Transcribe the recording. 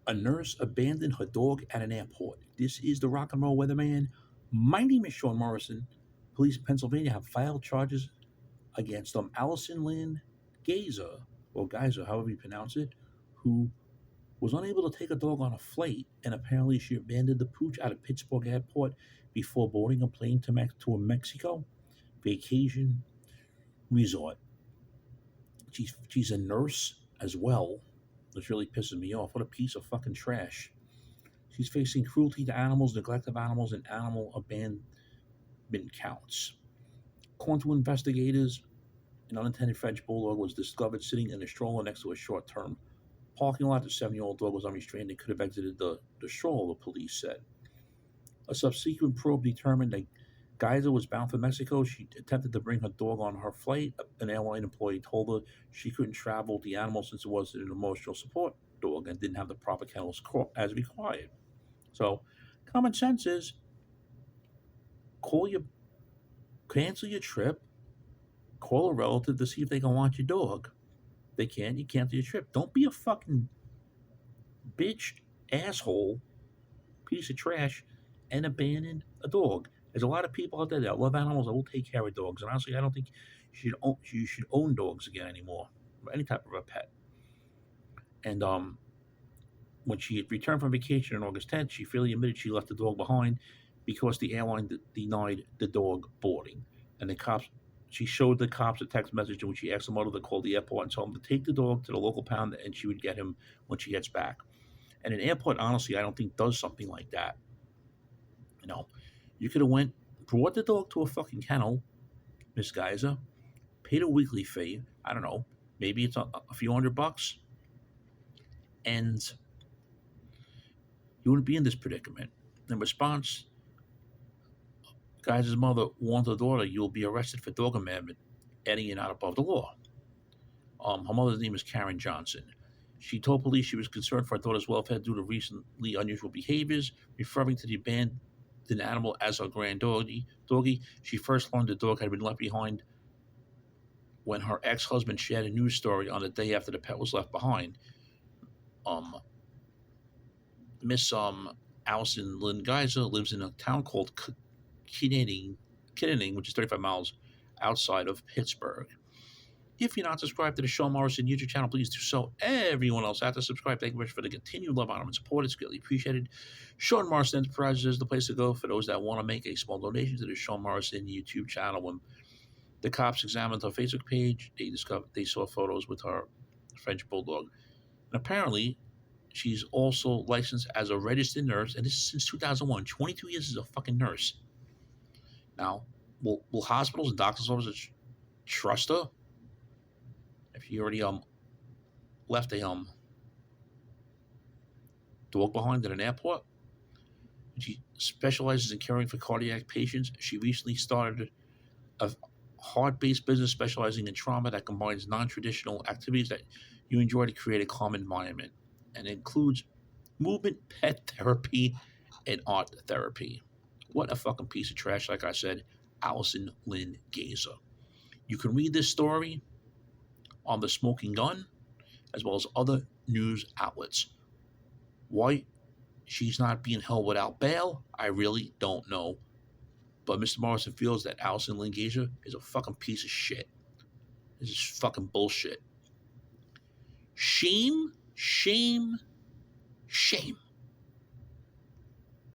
A nurse abandoned her dog at an airport. This is the rock and roll weatherman. My name is Sean Morrison. Police in Pennsylvania have filed charges against Allison Lynn Gaiser, or Geyser, however you pronounce it, who was unable to take a dog on a flight, and apparently she abandoned the pooch at a Pittsburgh airport before boarding a plane to a Mexico vacation resort. She's a nurse as well, which really pisses me off. What a piece of fucking trash. She's facing cruelty to animals, neglect of animals, and animal abandonment counts. According to investigators, an unintended French bulldog was discovered sitting in a stroller next to a short-term parking lot. The 7-year-old dog was unrestrained and could have exited the stroller, the police said. A subsequent probe determined that Geyser was bound for Mexico. She attempted to bring her dog on her flight. An airline employee told her she couldn't travel with the animal since it was an emotional support dog and didn't have the proper kennels as required. So, common sense is call your cancel your trip, call a relative to see if they can want your dog. They can't, you cancel your trip. Don't be a fucking bitch, asshole, piece of trash, and abandon a dog. There's a lot of people out there that love animals that will take care of dogs. And honestly, I don't think you should own dogs again anymore, or any type of a pet. And when she returned from vacation on August 10th, she freely admitted she left the dog behind because the airline denied the dog boarding. And the cops, she showed the cops a text message in which she asked the mother to call the airport and tell them to take the dog to the local pound and she would get him when she gets back. And an airport, honestly, I don't think does something like that. You know, you could have brought the dog to a fucking kennel, Miss Geyser, paid a weekly fee. I don't know, maybe it's a few $100, and you wouldn't be in this predicament. In response, Geyser's mother warned her daughter, "You'll be arrested for dog abandonment, adding you're not above the law." Her mother's name is Karen Johnson. She told police she was concerned for her daughter's welfare due to recently unusual behaviors, referring to the abandoned animal as her grand doggy. She first learned the dog had been left behind when her ex-husband shared a news story on the day after the pet was left behind. Miss Allison Lynn Geyser lives in a town called Kittening, which is 35 miles outside of Pittsburgh. If you're not subscribed to the Sean Morrison YouTube channel, please do so. Everyone else out there, subscribe. Thank you very much for the continued love, honor, and support. It's greatly appreciated. Sean Morrison Enterprises is the place to go for those that want to make a small donation to the Sean Morrison YouTube channel. When the cops examined her Facebook page, they saw photos with her French bulldog. And apparently, she's also licensed as a registered nurse, and this is since 2001. 22 years as a fucking nurse. Now, will hospitals and doctors' offices trust her? If you already left a dog behind at an airport. She specializes in caring for cardiac patients. She recently started a heart-based business specializing in trauma that combines non-traditional activities that you enjoy to create a calm environment, and includes movement, pet therapy, and art therapy. What a fucking piece of trash, like I said, Allison Lynn Gaiser. You can read this story on The Smoking Gun, as well as other news outlets. Why she's not being held without bail, I really don't know. But Mr. Morrison feels that Allison Lynn Gaiser is a fucking piece of shit. This is fucking bullshit. Shame, shame, shame.